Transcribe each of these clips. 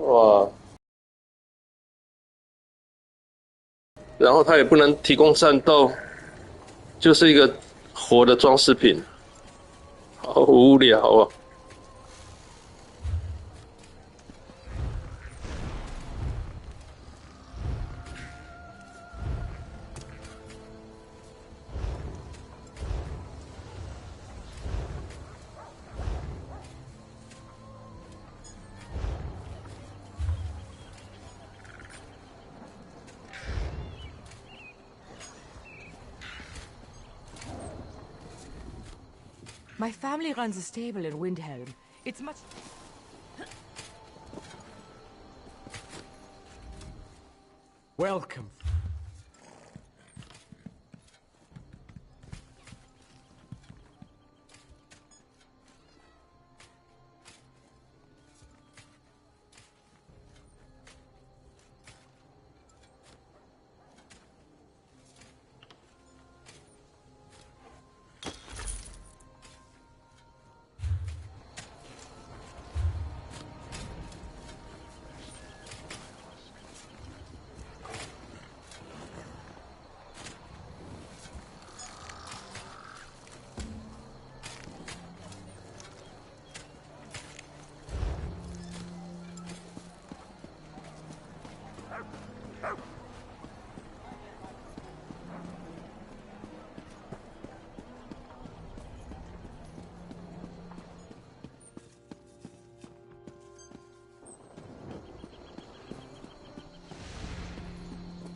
哇，然后它也不能提供战斗，就是一个活的装饰品，好无聊啊！My family runs a stable in Windhelm. It's much... Welcome.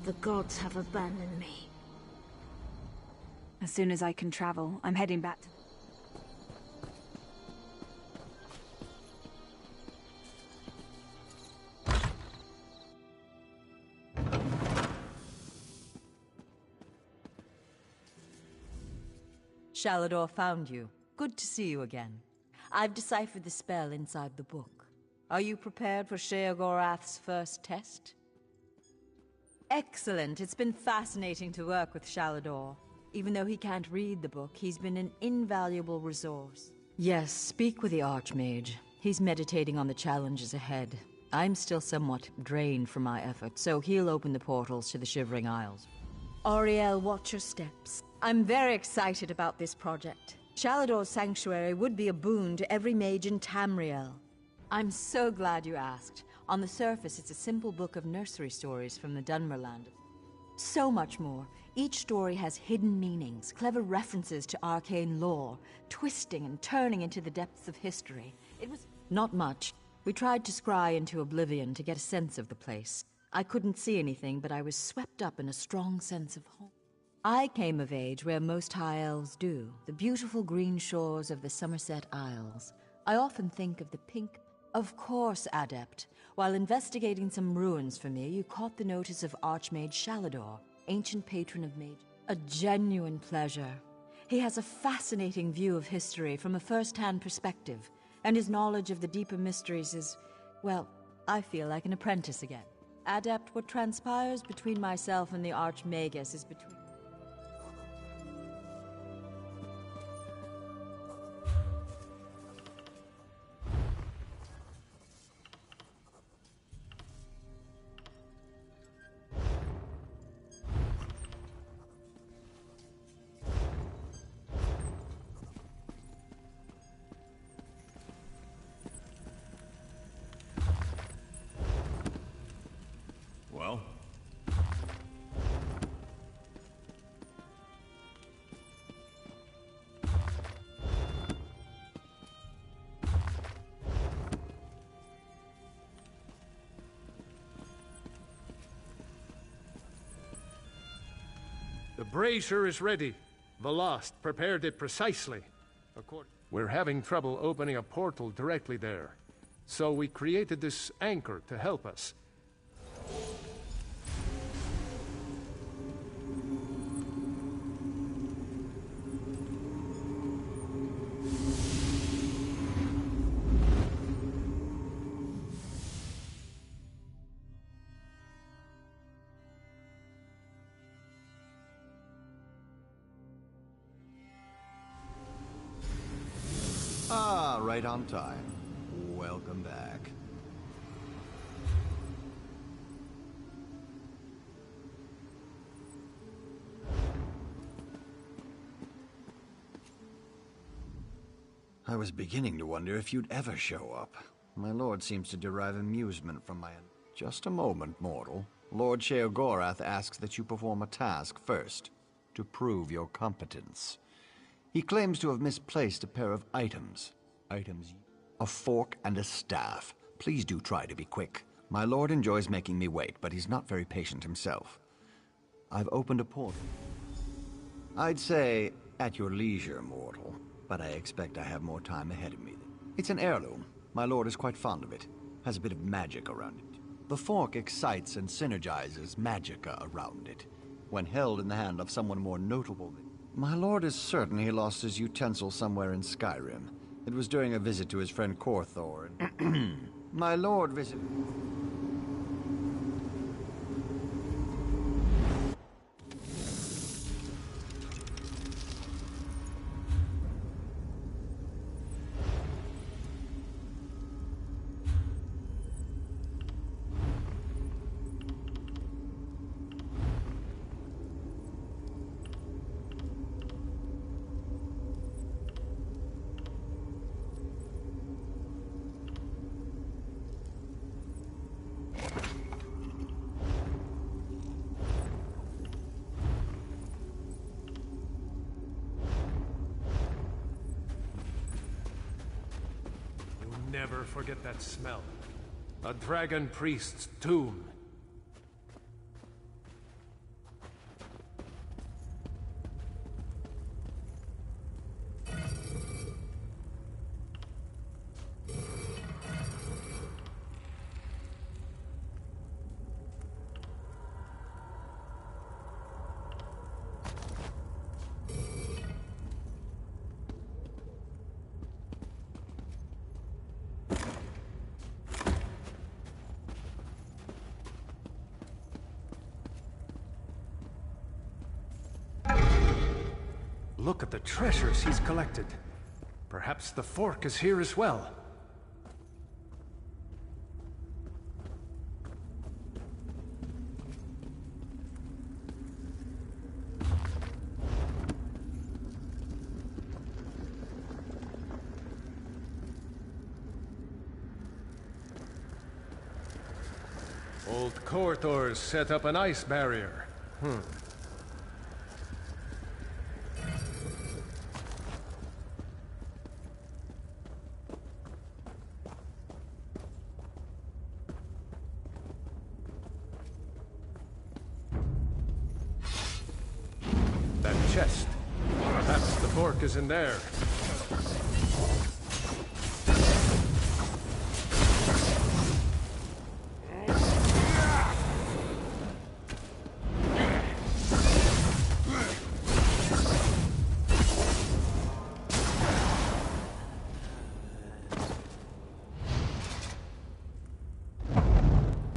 The gods have abandoned me. As soon as I can travel, I'm heading back to... Shalador found you. Good to see you again. I've deciphered the spell inside the book. Are you prepared for Sheogorath's first test? Excellent. It's been fascinating to work with Shalador. Even though he can't read the book, he's been an invaluable resource. Yes, speak with the Archmage. He's meditating on the challenges ahead. I'm still somewhat drained from my efforts, so he'll open the portals to the Shivering Isles. Auriel, watch your steps. I'm very excited about this project. Shalador's sanctuary would be a boon to every mage in Tamriel. I'm so glad you asked. On the surface, it's a simple book of nursery stories from the Dunmerland. So much more. Each story has hidden meanings, clever references to arcane lore, twisting and turning into the depths of history. It was not much. We tried to scry into oblivion to get a sense of the place. I couldn't see anything, but I was swept up in a strong sense of home. I came of age where most High Elves do, the beautiful green shores of the Somerset Isles. I often think of the pink... Of course, Adept. While investigating some ruins for me, you caught the notice of Archmage Shalador, ancient patron of mage. A genuine pleasure. He has a fascinating view of history from a first-hand perspective, and his knowledge of the deeper mysteries is, well, I feel like an apprentice again. Adept, what transpires between myself and the Archmagus is between... Well? The brazier is ready. Velost prepared it precisely. We're having trouble opening a portal directly there. So we created this anchor to help us. Ah, right on time. Welcome back. I was beginning to wonder if you'd ever show up. My lord seems to derive amusement from my... Just a moment, mortal. Lord Sheogorath asks that you perform a task first, to prove your competence. He claims to have misplaced a pair of items. A fork and a staff. Please do try to be quick. My lord enjoys making me wait, but he's not very patient himself. I've opened a portal. I'd say, at your leisure, mortal, but I expect I have more time ahead of me. It's an heirloom. My lord is quite fond of it. Has a bit of magic around it. The fork excites and synergizes magicka around it. When held in the hand of someone more notable than... My lord is certain he lost his utensil somewhere in Skyrim. It was during a visit to his friend Korthor. My lord visited... Never forget that smell. A dragon priest's tomb. Look at the treasures he's collected. Perhaps the fork is here as well. Old Korthor's set up an ice barrier. Chest. Perhaps the fork is in there.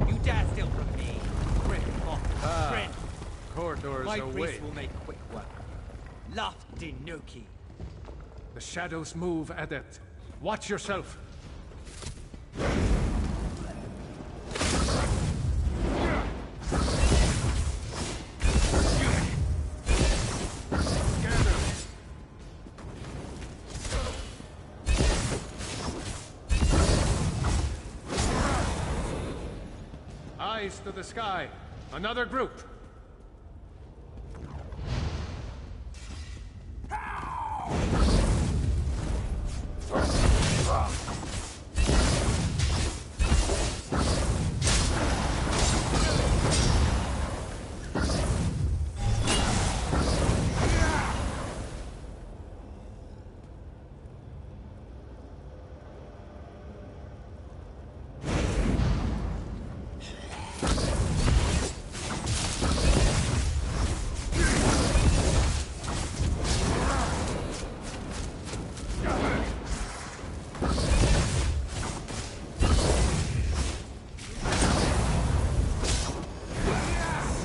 You dare steal from me? Grin, grin. Korthor's My away. priest will make quick work. Laftinuki. The shadows move, Adept. Watch yourself. Eyes to the sky. Another group.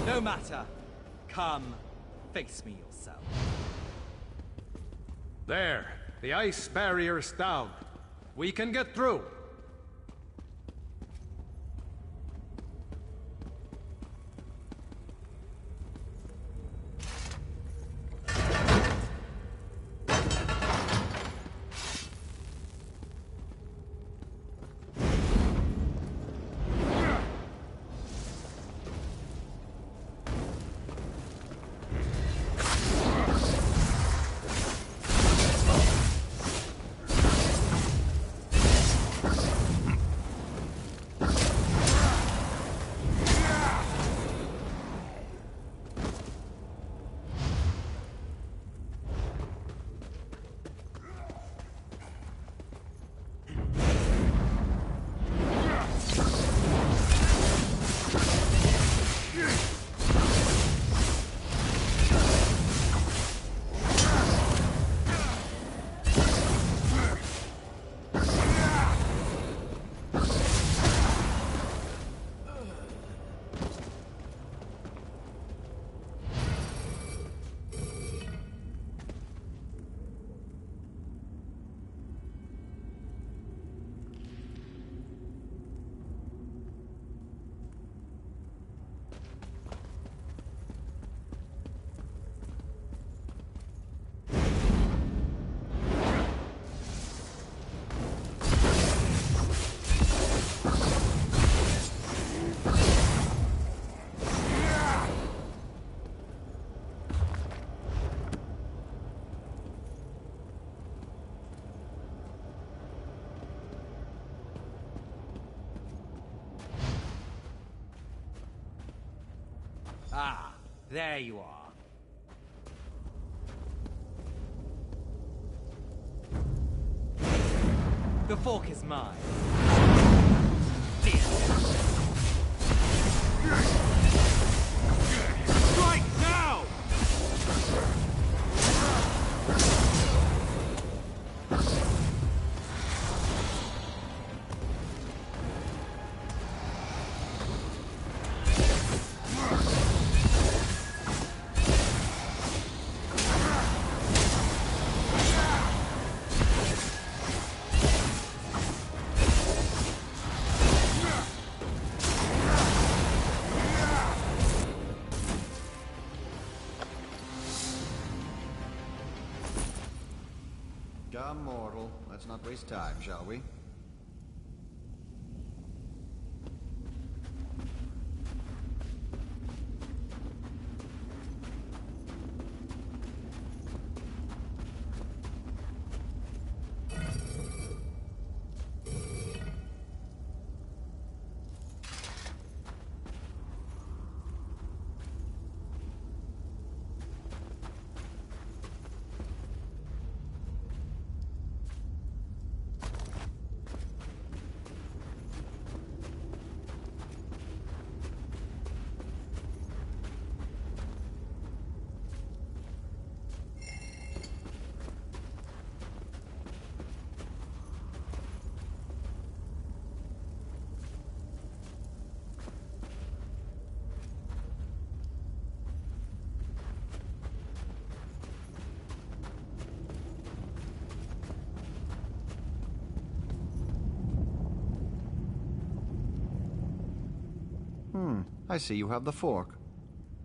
No matter. Come, face me yourself. There. The ice barrier's down. We can get through. There you are. The fork is mine. Strike now! Come, mortal. Let's not waste time, shall we? I see you have the fork.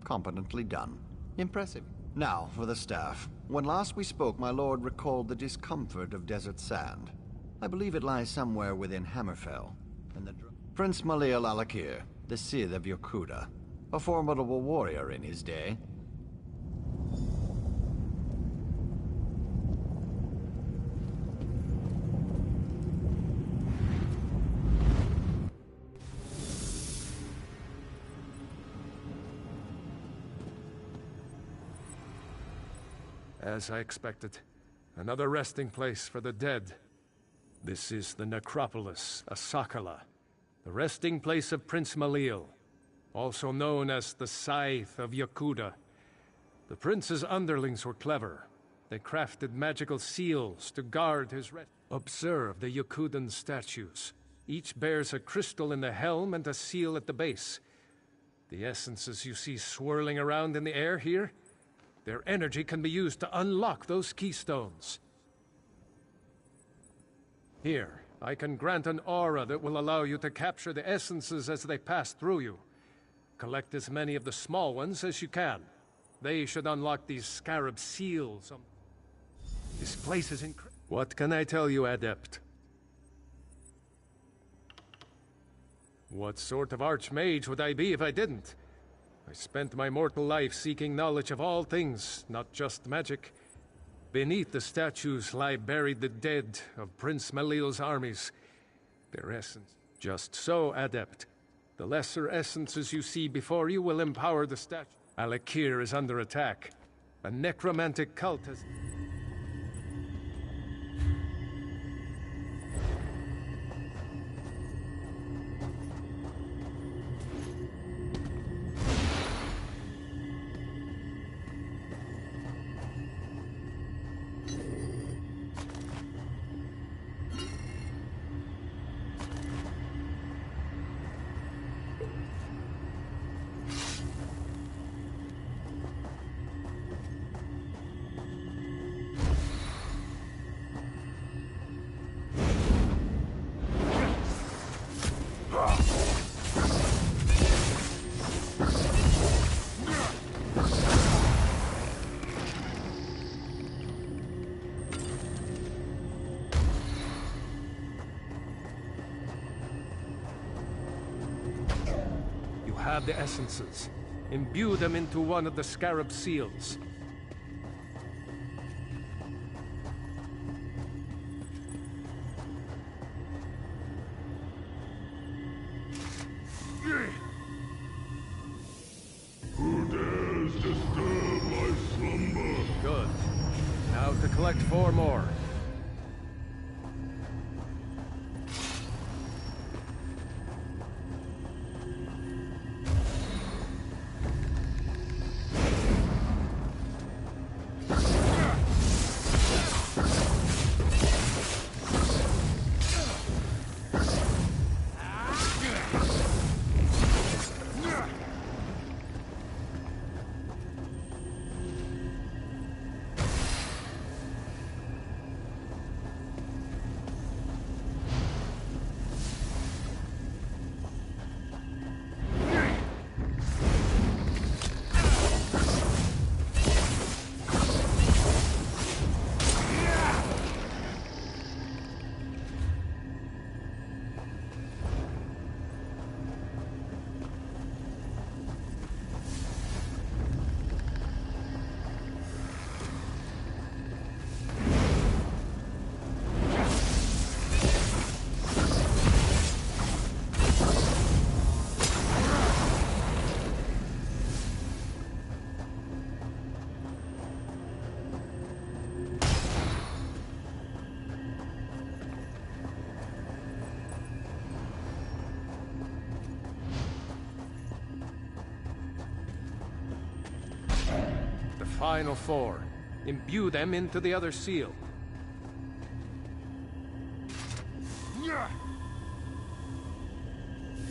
Competently done. Impressive. Now, for the staff. When last we spoke, my lord recalled the discomfort of desert sand. I believe it lies somewhere within Hammerfell. And Prince Malil Alakir, the Sith of Yokuda. A formidable warrior in his day. As I expected, another resting place for the dead. This is the necropolis, Asakala, the resting place of Prince Malil, also known as the Scythe of Yokuda. The prince's underlings were clever. They crafted magical seals to guard his rest. Observe the Yokudan statues. Each bears a crystal in the helm and a seal at the base. The essences you see swirling around in the air here, their energy can be used to unlock those keystones. Here, I can grant an aura that will allow you to capture the essences as they pass through you. Collect as many of the small ones as you can. They should unlock these scarab seals. This place is incredible. What can I tell you, Adept? What sort of archmage would I be if I didn't? I spent my mortal life seeking knowledge of all things, not just magic. Beneath the statues lie buried the dead of Prince Malil's armies. Their essence. Just so, Adept. The lesser essences you see before you will empower the statue. Alakir is under attack. A necromantic cult has... Have the essences. Imbue them into one of the scarab seals. Who dares collect 4 more. Final 4. Imbue them into the other seal.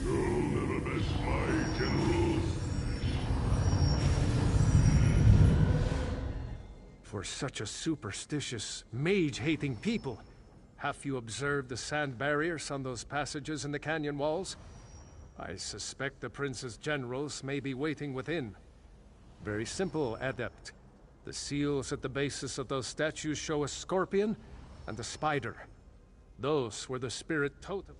You'll never best my generals. For such a superstitious, mage-hating people, have you observed the sand barriers on those passages in the canyon walls? I suspect the prince's generals may be waiting within. Very simple, Adept. The seals at the bases of those statues show a scorpion and a spider. Those were the spirit totem.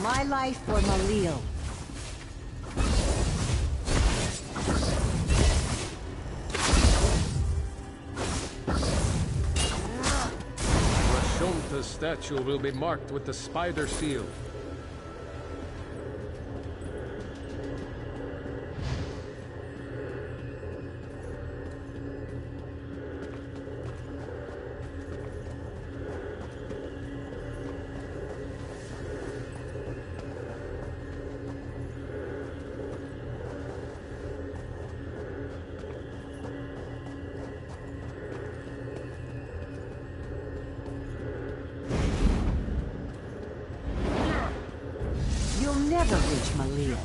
My life for Malil. Rashonta's statue will be marked with the spider seal. You'll never reach Malil.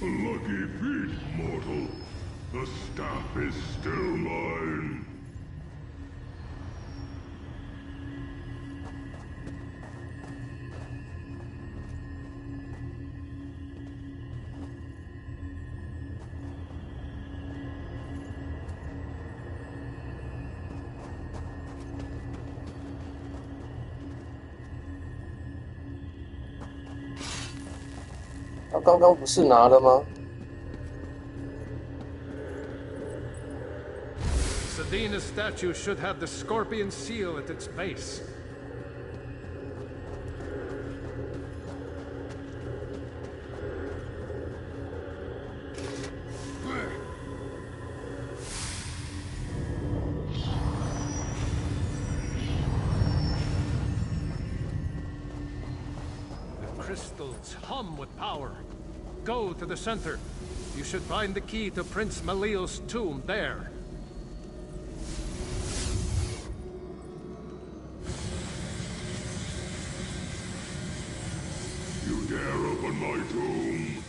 Lucky feet, mortal. The staff is still mine.他刚刚不是拿了吗？ Sedina's statue should have the scorpion seal at its base. crystals hum with power. Go to the center. You should find the key to Prince Malil's tomb there. You dare open my tomb?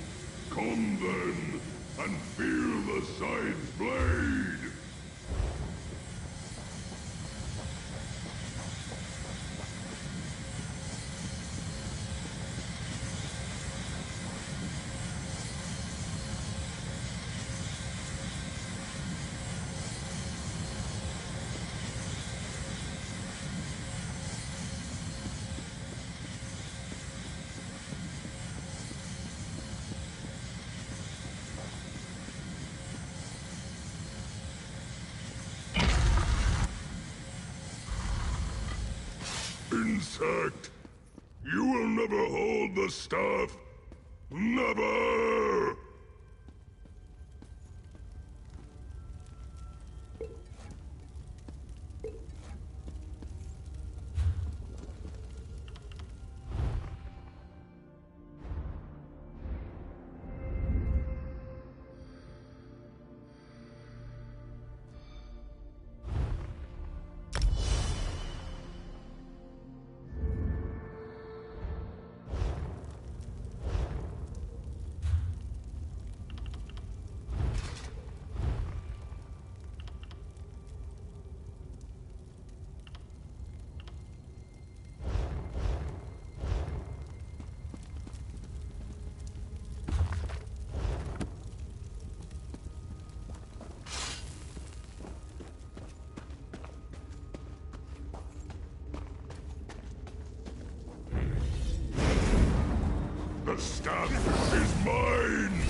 Come then, and feel the scythe's blade! Insect! You will never hold the staff! Never! The staff is mine!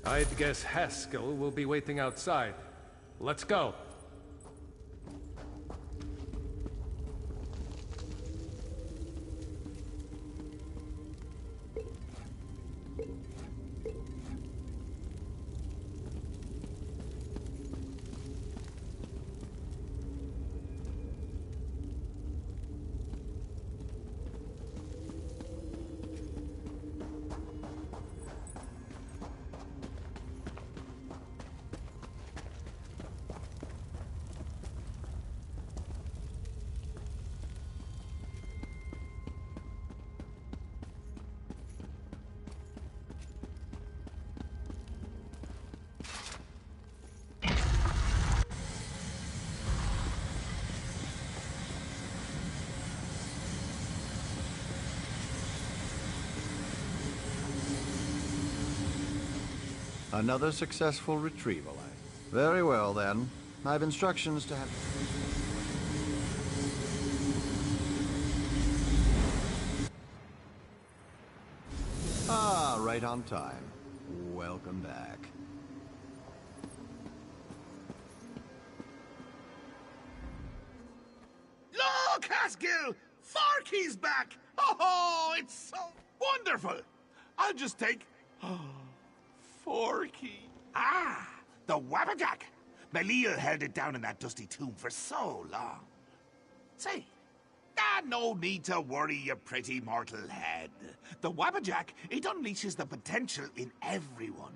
I'd guess Haskell will be waiting outside. Let's go. Another successful retrieval. Very well, then. I've instructions to have... Ah, right on time. Welcome back. Look, Haskell! Farkey's back! Oh, it's so wonderful! I'll just take... Forky. Ah, the Wabbajack. Malil held it down in that dusty tomb for so long. Say, no need to worry, you pretty mortal head. The Wabbajack, it unleashes the potential in everyone.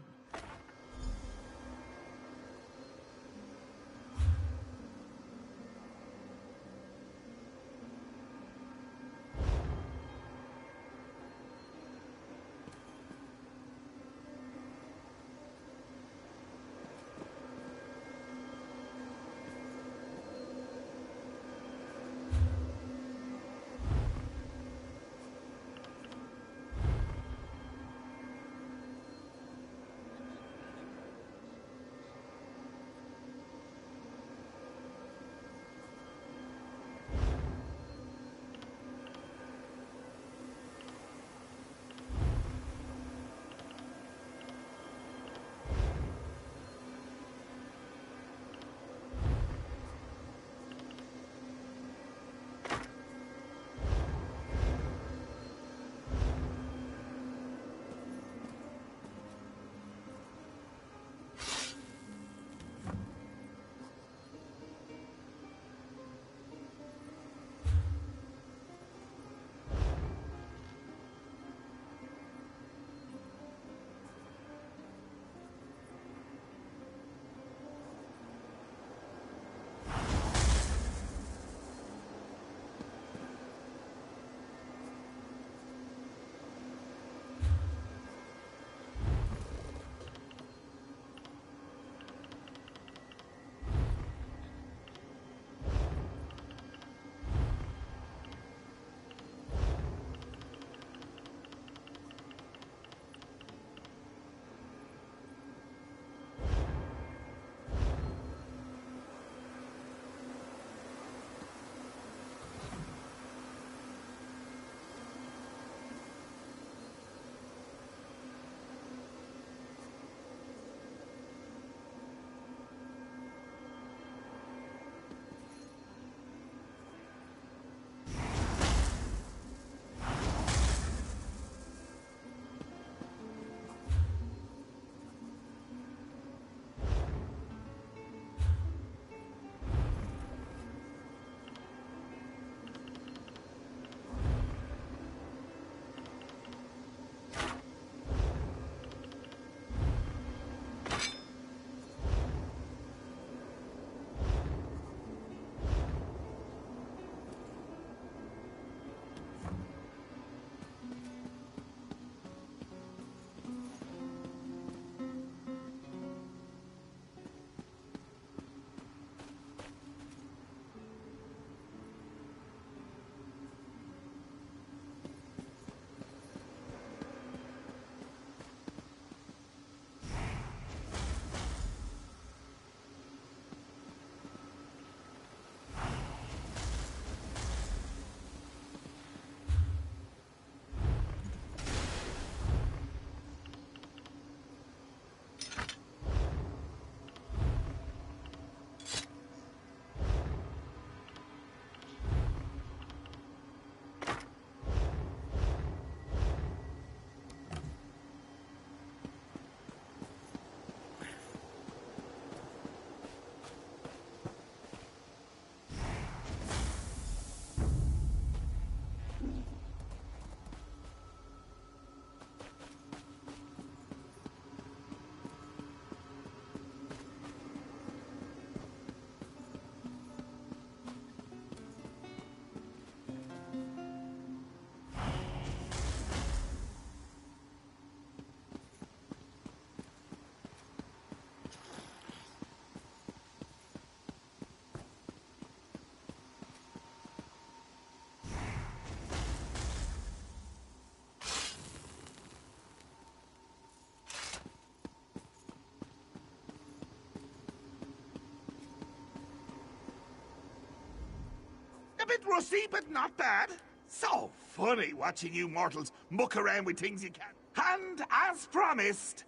A bit rusty, but not bad. So funny watching you mortals muck around with things you can. And as promised,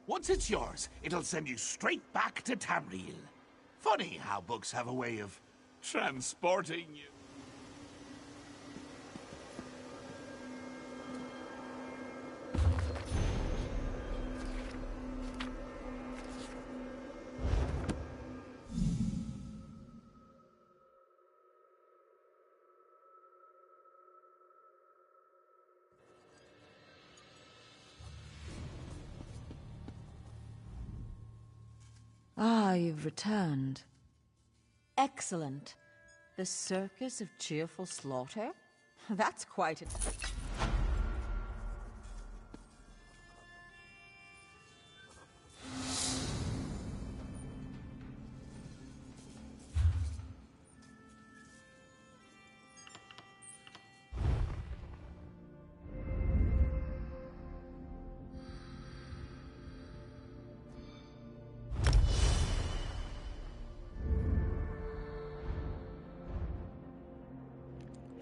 once it's yours, it'll send you straight back to Tamriel. Funny how books have a way of transporting you. Ah, you've returned. Excellent. The Circus of Cheerful Slaughter? That's quite a...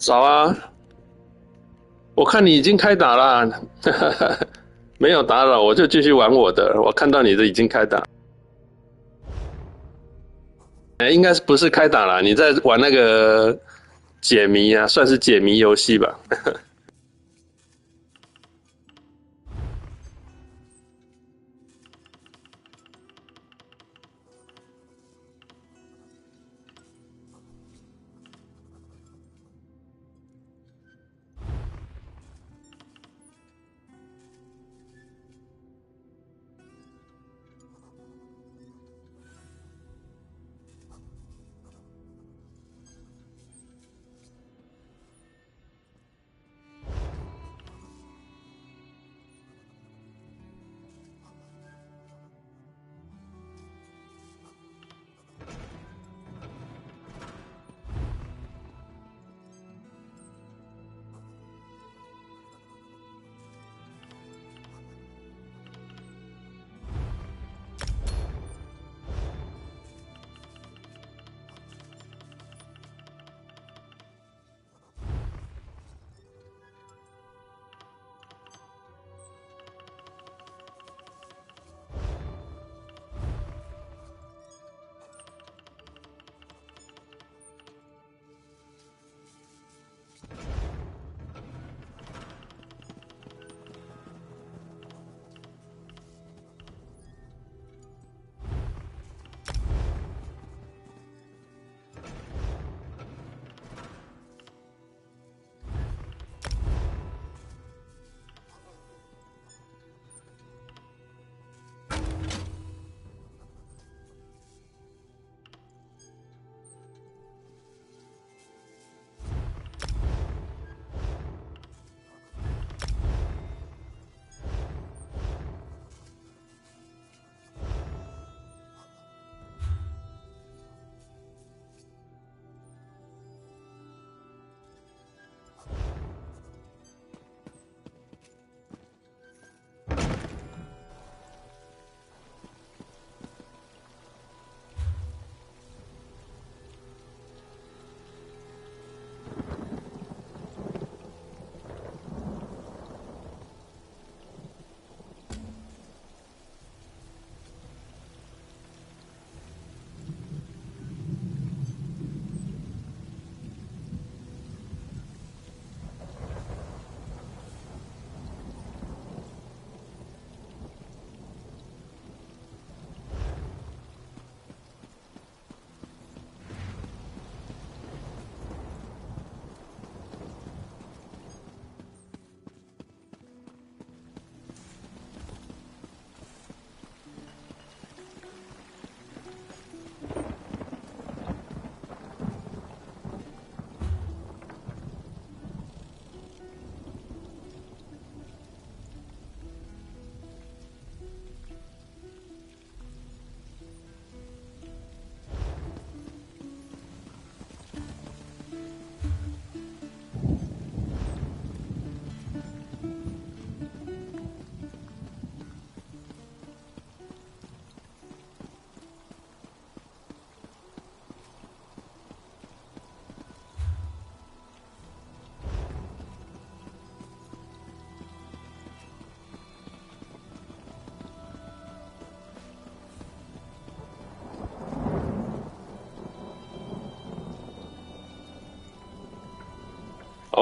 早啊！我看你已经开打了，没有打扰，我就继续玩我的。我看到你的已经开打，应该是不是开打了？你在玩那个解谜啊，算是解谜游戏吧。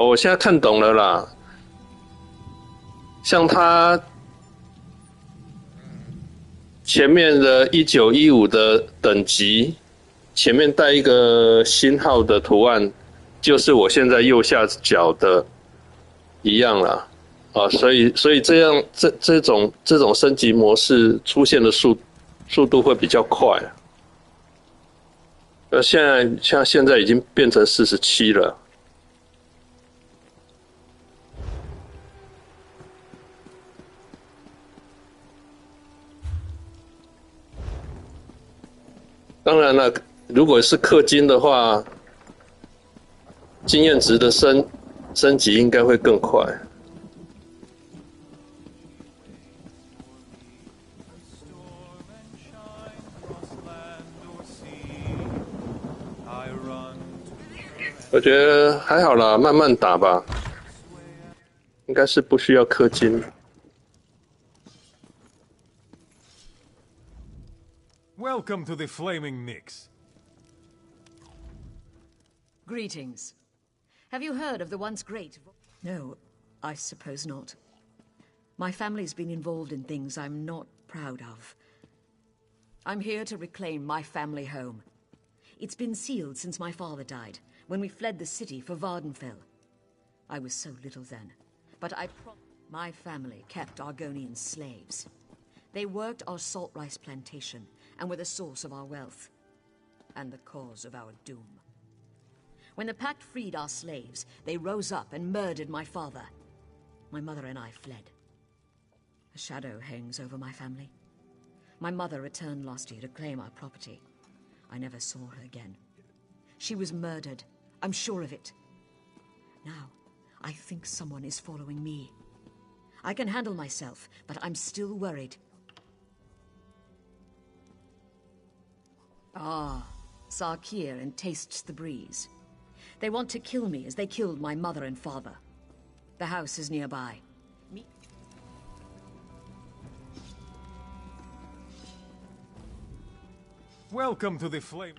哦，我现在看懂了啦。像他前面的1915的等级，前面带一个星号的图案，就是我现在右下角的一样啦。啊，所以这样这种升级模式出现的速度会比较快。现在已经变成47了。当然了，如果是氪金的话，经验值的升级应该会更快。我觉得还好啦，慢慢打吧，应该是不需要氪金。Welcome to the Flaming Nix. Greetings. Have you heard of the once great... No, I suppose not. My family's been involved in things I'm not proud of. I'm here to reclaim my family home. It's been sealed since my father died, when we fled the city for Vardenfell. I was so little then, but my family kept Argonian slaves. They worked our salt rice plantation, and were the source of our wealth, and the cause of our doom. When the Pact freed our slaves, they rose up and murdered my father. My mother and I fled. A shadow hangs over my family. My mother returned last year to claim our property. I never saw her again. She was murdered, I'm sure of it. Now, I think someone is following me. I can handle myself, but I'm still worried. Ah, Sarkir and Tastes the Breeze. They want to kill me as they killed my mother and father. The house is nearby. Welcome to the Flame...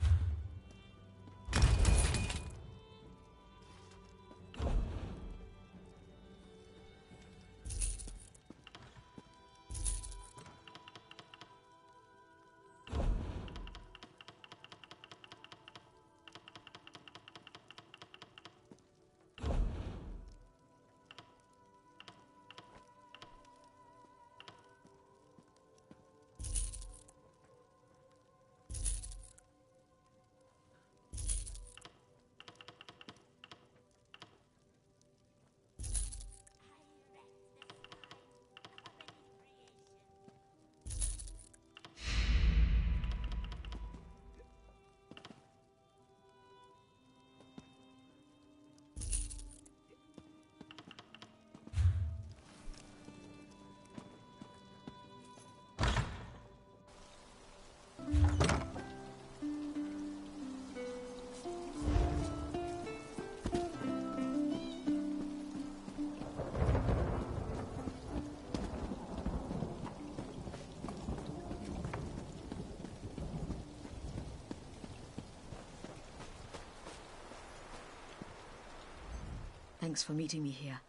Thanks for meeting me here.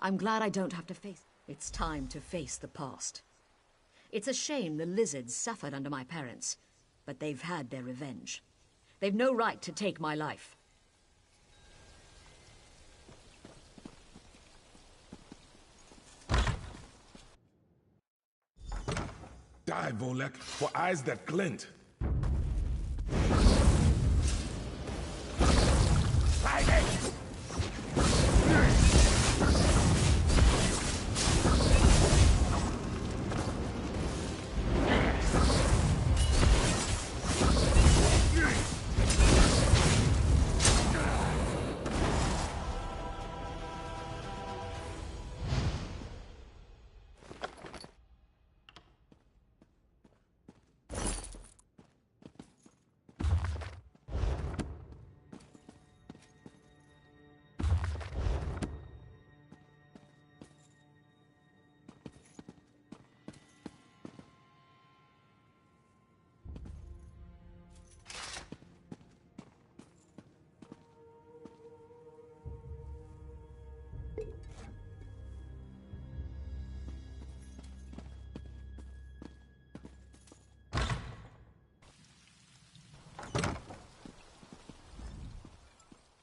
I'm glad I don't have to face... It's time to face the past. It's a shame the lizards suffered under my parents, but they've had their revenge. They've no right to take my life. Die, Volek, for eyes that glint.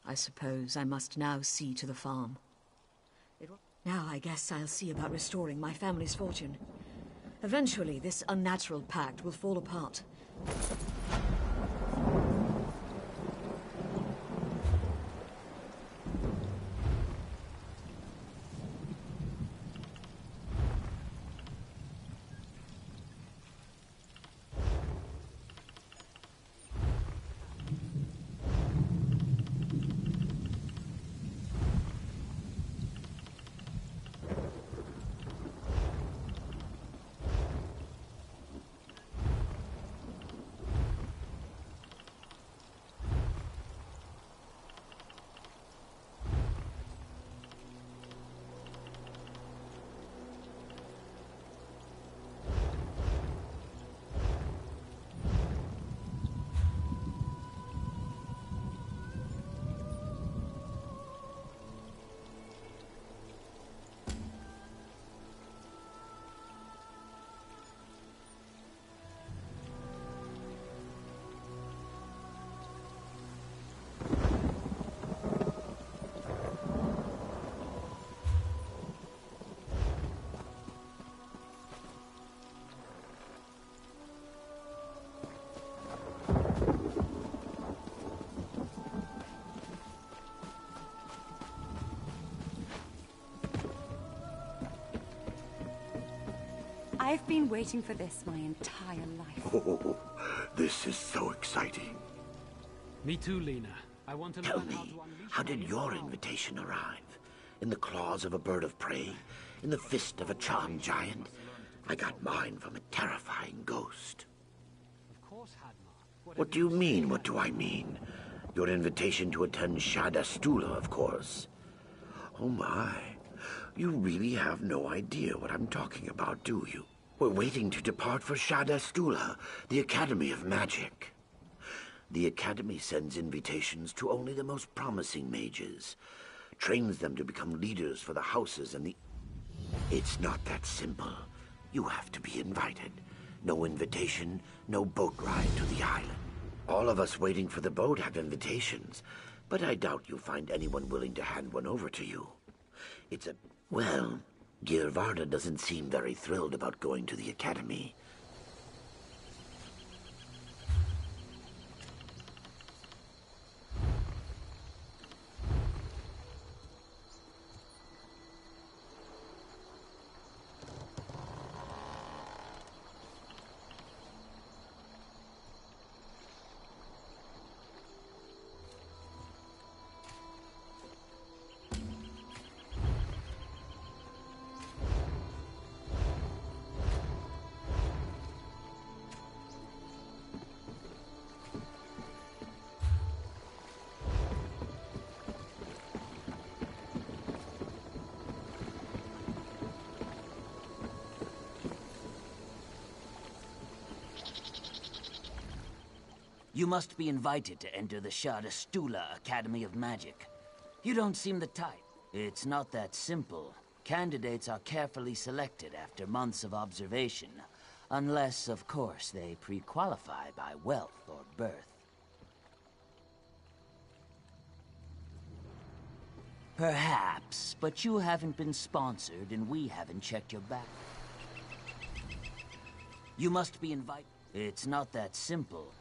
I suppose I must now see to the farm. Now I guess I'll see about restoring my family's fortune. Eventually, this unnatural pact will fall apart. I've been waiting for this my entire life. Oh, this is so exciting. Me too, Lena. I want to Tell learn me, how to unleash how did my your power. invitation arrive? In the claws of a bird of prey? In the fist of a charmed giant? I got mine from a terrifying ghost. Of course, Hadmar. What do you mean, what do I mean? Your invitation to attend Shadastula, of course. Oh my, you really have no idea what I'm talking about, do you? We're waiting to depart for Shadastula, the Academy of Magic. The Academy sends invitations to only the most promising mages, trains them to become leaders for the houses and the... It's not that simple. You have to be invited. No invitation, no boat ride to the island. All of us waiting for the boat have invitations, but I doubt you'll find anyone willing to hand one over to you. It's a... well, Girvarda doesn't seem very thrilled about going to the Academy. You must be invited to enter the Shadastula Academy of Magic. You don't seem the type. It's not that simple. Candidates are carefully selected after months of observation. Unless, of course, they pre-qualify by wealth or birth. Perhaps, but you haven't been sponsored and we haven't checked your back. You must be invited. It's not that simple.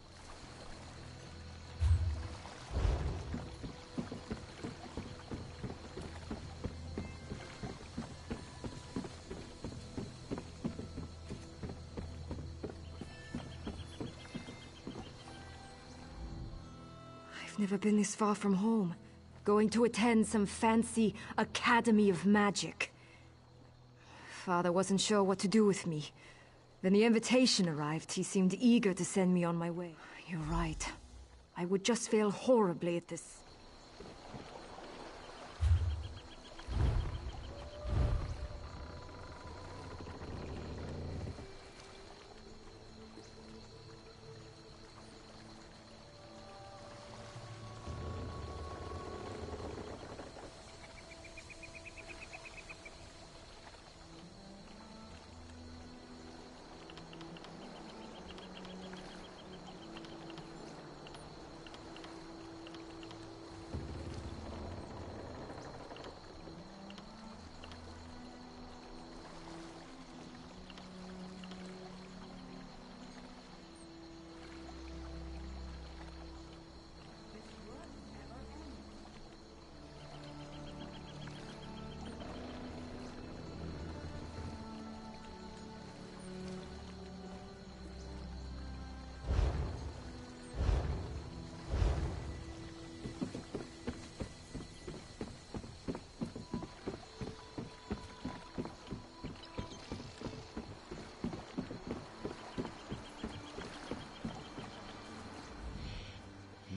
I've never been this far from home. Going to attend some fancy Academy of Magic. Father wasn't sure what to do with me. When the invitation arrived, he seemed eager to send me on my way. You're right. I would just fail horribly at this.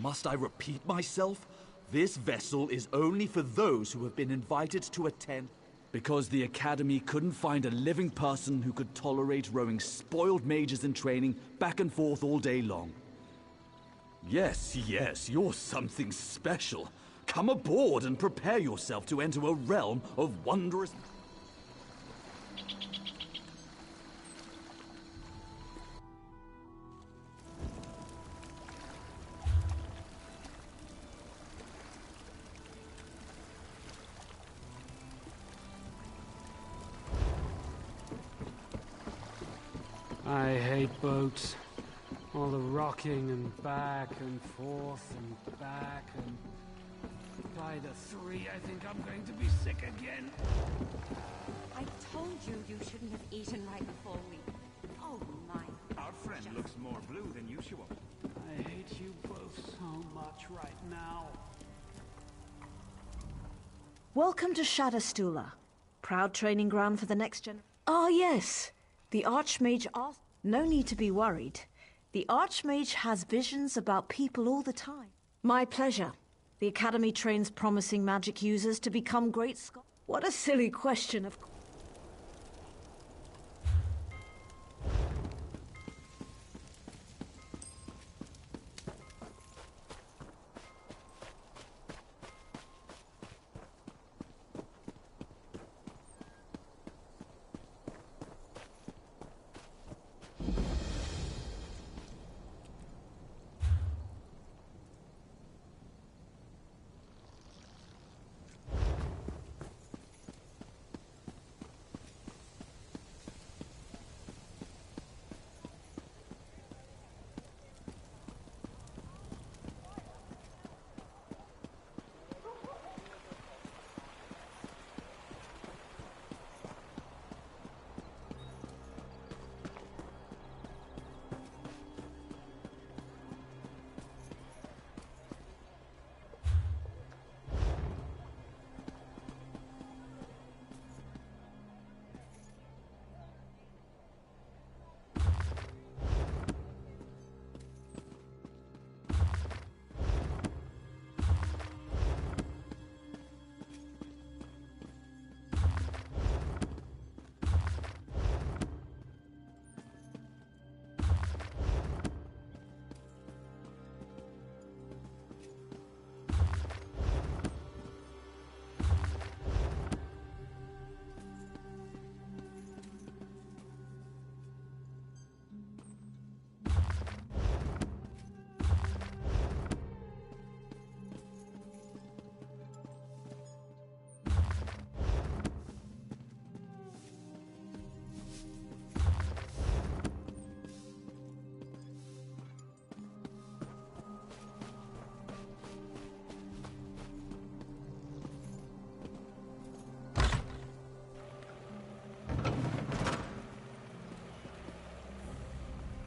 Must I repeat myself? This vessel is only for those who have been invited to attend. Because the Academy couldn't find a living person who could tolerate rowing spoiled mages in training back and forth all day long. Yes, yes, you're something special. Come aboard and prepare yourself to enter a realm of wondrous... I hate boats. All the rocking and back and forth and back and... By the 3, I think I'm going to be sick again. I told you you shouldn't have eaten right before we... Oh my... Our friend looks more blue than usual. I hate you both so much right now. Welcome to Shadowstula, proud training ground for the next gen. Ah, yes. The Archmage asked... No need to be worried. The Archmage has visions about people all the time. My pleasure. The Academy trains promising magic users to become great scholars. What a silly question, of course.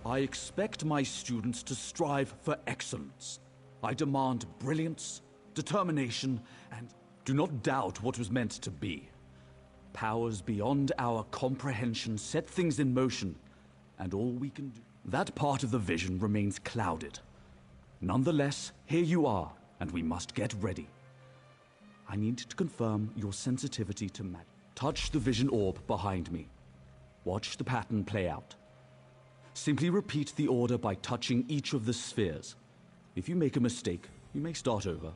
I expect my students to strive for excellence. I demand brilliance, determination, and do not doubt what was meant to be. Powers beyond our comprehension set things in motion, and all we can do... That part of the vision remains clouded. Nonetheless, here you are, and we must get ready. I need to confirm your sensitivity to magic. Touch the vision orb behind me. Watch the pattern play out. Simply repeat the order by touching each of the spheres. If you make a mistake, you may start over.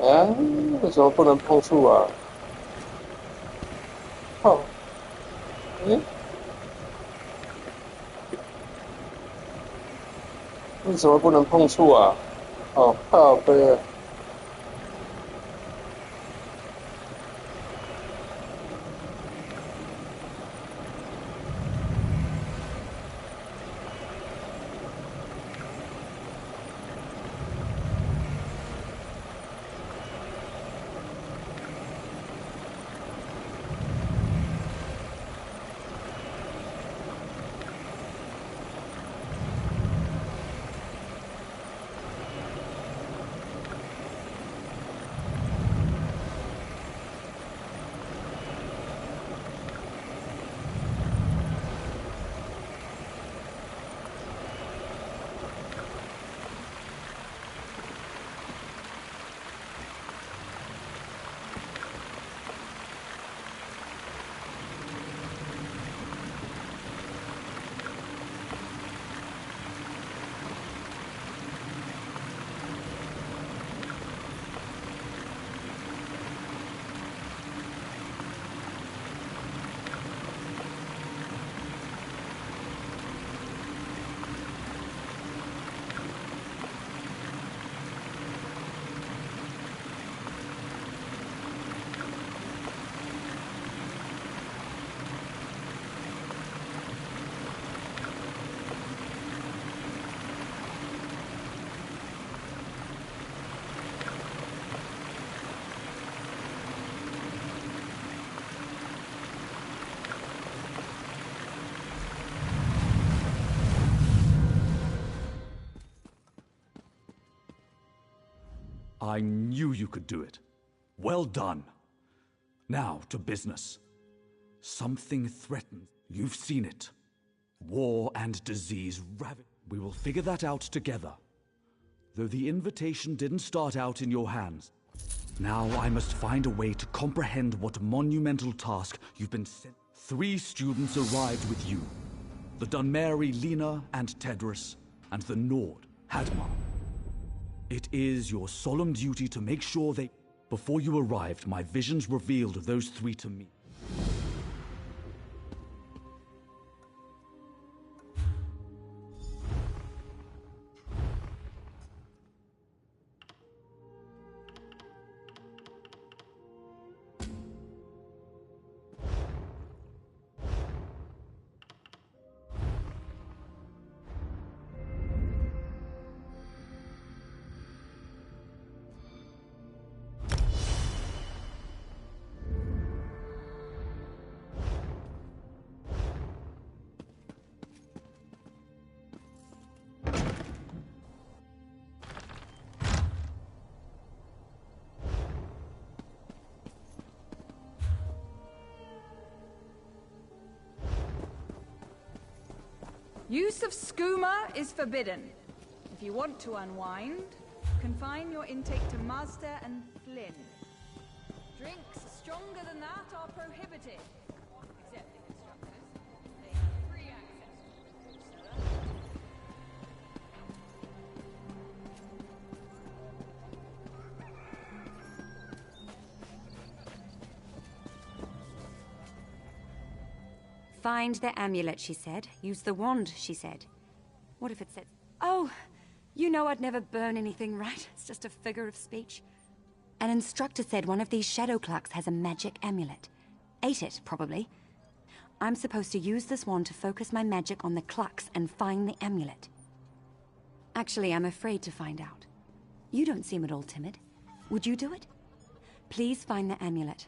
啊，为什么不能碰触啊？靠！诶，为什么不能碰触啊？哦，靠背。I knew you could do it. Well done. Now to business. Something threatens. You've seen it. War and disease ravage. We will figure that out together. Though the invitation didn't start out in your hands. Now I must find a way to comprehend what monumental task you've been sent. 3 students arrived with you. The Dunmeri Lena and Tedris, and the Nord, Hadmar. It is your solemn duty to make sure they... Before you arrived, my visions revealed those 3 to me. Use of skooma is forbidden. If you want to unwind, confine your intake to Mazda and Flynn. Drinks stronger than that are prohibited. Except the instructors. They have free access to the cellar. Find the amulet, she said. Use the wand, she said. What if it said... Oh, you know I'd never burn anything, right? It's just a figure of speech. An instructor said one of these shadow clerks has a magic amulet. Ate it, probably. I'm supposed to use this wand to focus my magic on the clucks and find the amulet. Actually, I'm afraid to find out. You don't seem at all timid. Would you do it? Please find the amulet.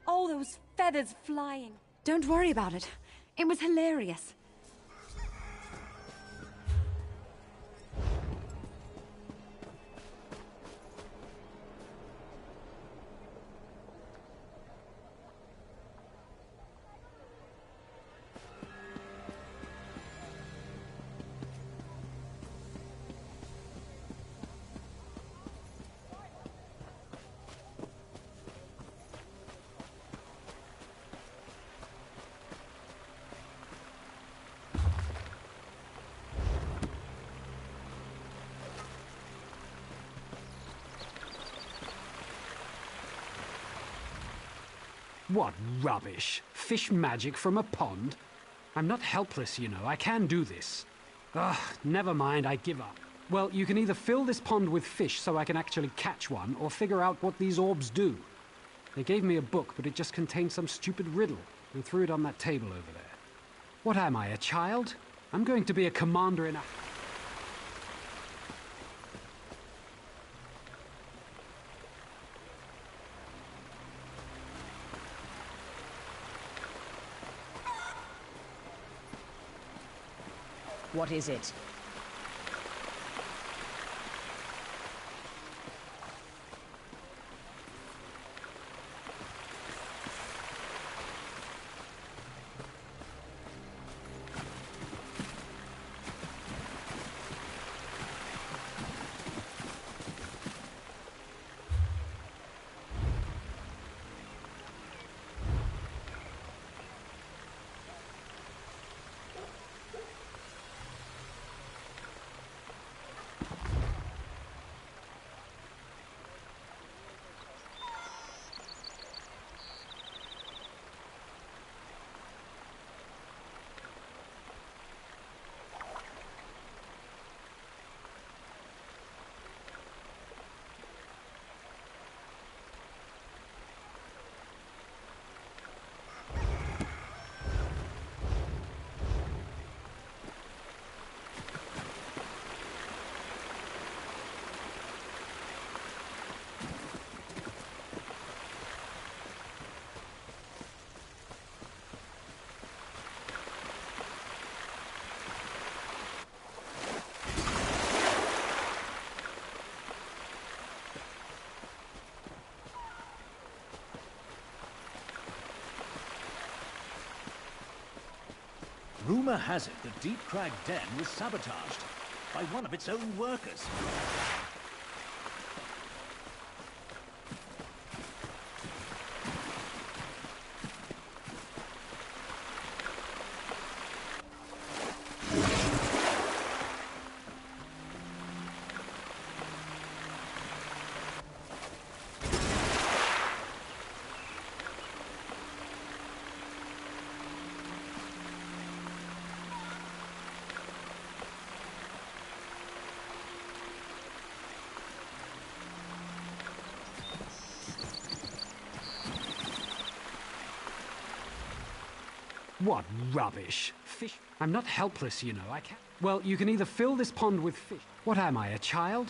All those feathers flying. Don't worry about it. It was hilarious. What rubbish! Fish magic from a pond? I'm not helpless, you know. I can do this. Ugh, never mind, I give up. Well, you can either fill this pond with fish so I can actually catch one, or figure out what these orbs do. They gave me a book, but it just contained some stupid riddle, and threw it on that table over there. What am I, a child? I'm going to be a commander in a... What is it? Rumor has it the Deep Crag Den was sabotaged by one of its own workers. What rubbish. Fish. I'm not helpless, you know. I can't. Well, you can either fill this pond with fish. What am I, a child?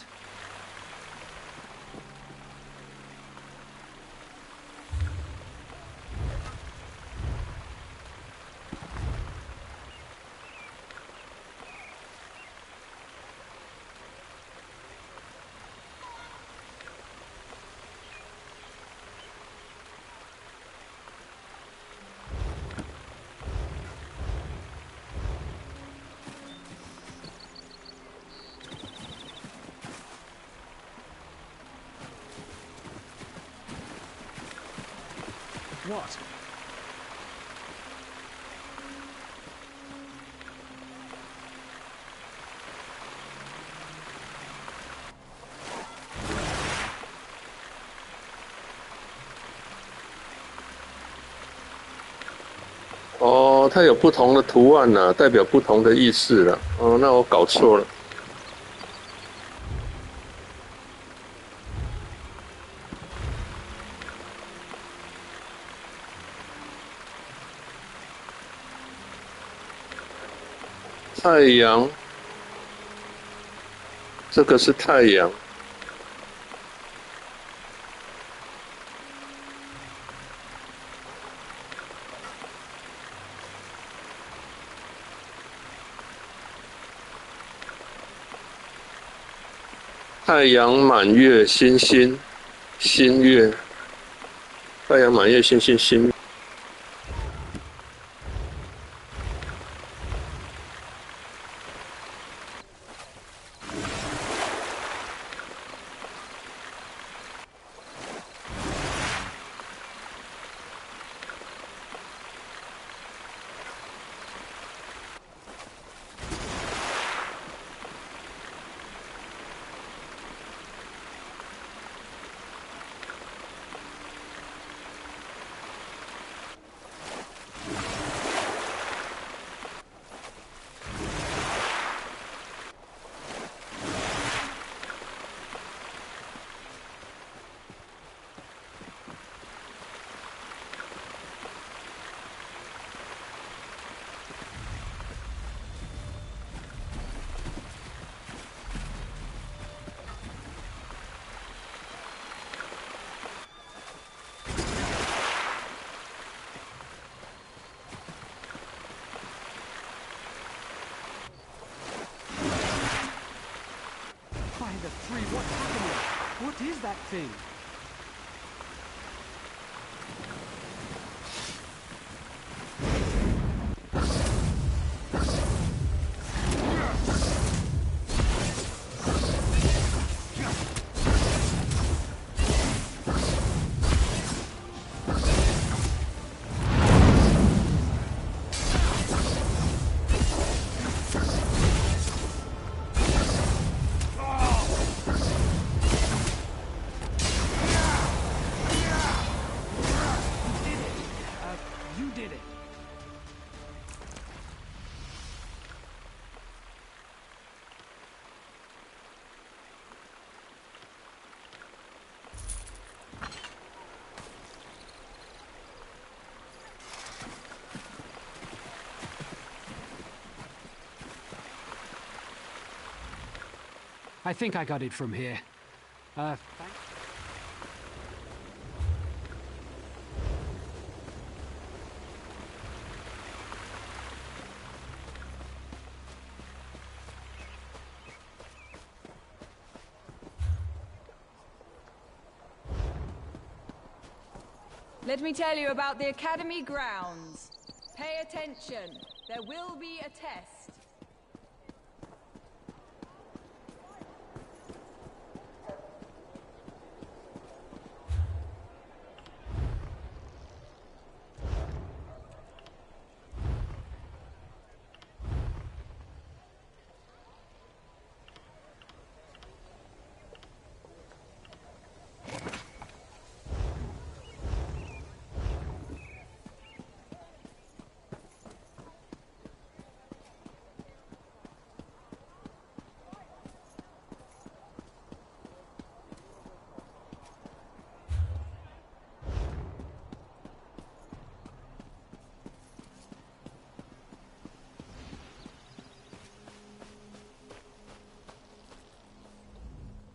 What?哦，它有不同的图案啊，代表不同的意思了。哦，那我搞错了。太阳，这个是太阳。太阳满月星星，新月。太阳满月星星新月。thing. I think I got it from here. Let me tell you about the Academy grounds. Pay attention. There will be a test.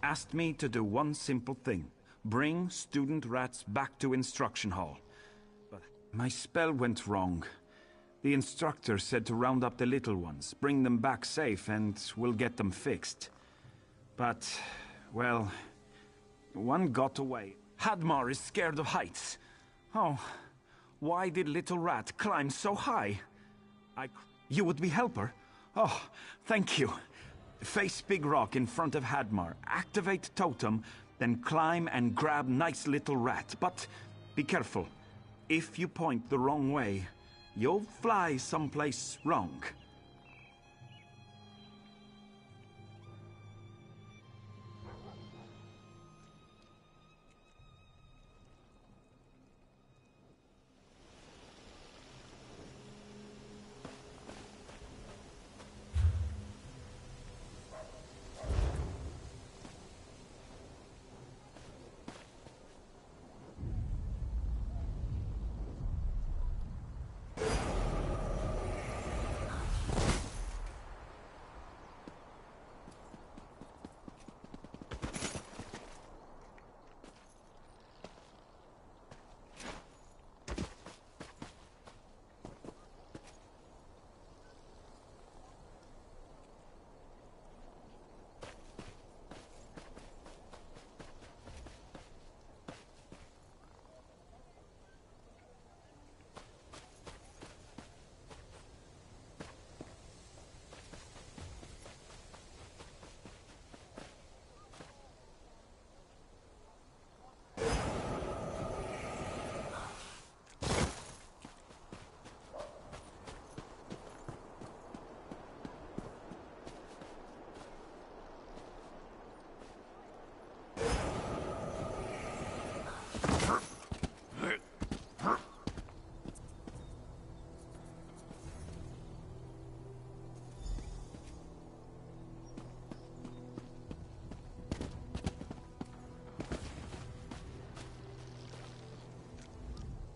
Asked me to do one simple thing. Bring student rats back to instruction hall. But my spell went wrong. The instructor said to round up the little ones, bring them back safe, and we'll get them fixed. But, well, one got away. Hadmar is scared of heights. Oh, why did little rat climb so high? You would be helper? Oh, thank you. Face big rock in front of Hadmar, activate totem, then climb and grab nice little rat. But be careful. If you point the wrong way, you'll fly someplace wrong.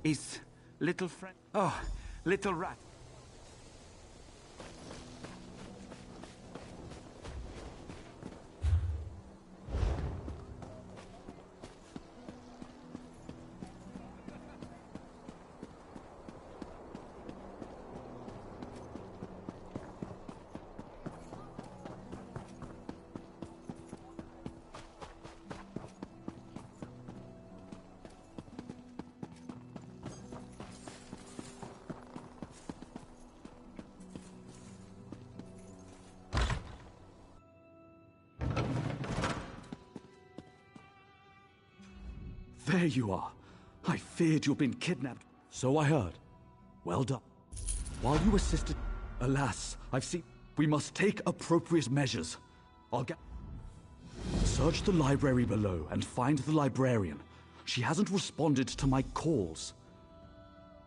Is little friend... Oh, little rat. There you are. I feared you'd been kidnapped. So I heard. Well done. While you assisted... Alas, I've seen... We must take appropriate measures. I'll get... Search the library below and find the librarian. She hasn't responded to my calls.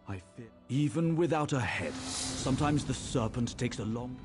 I fear... Even without a head, sometimes the serpent takes a long...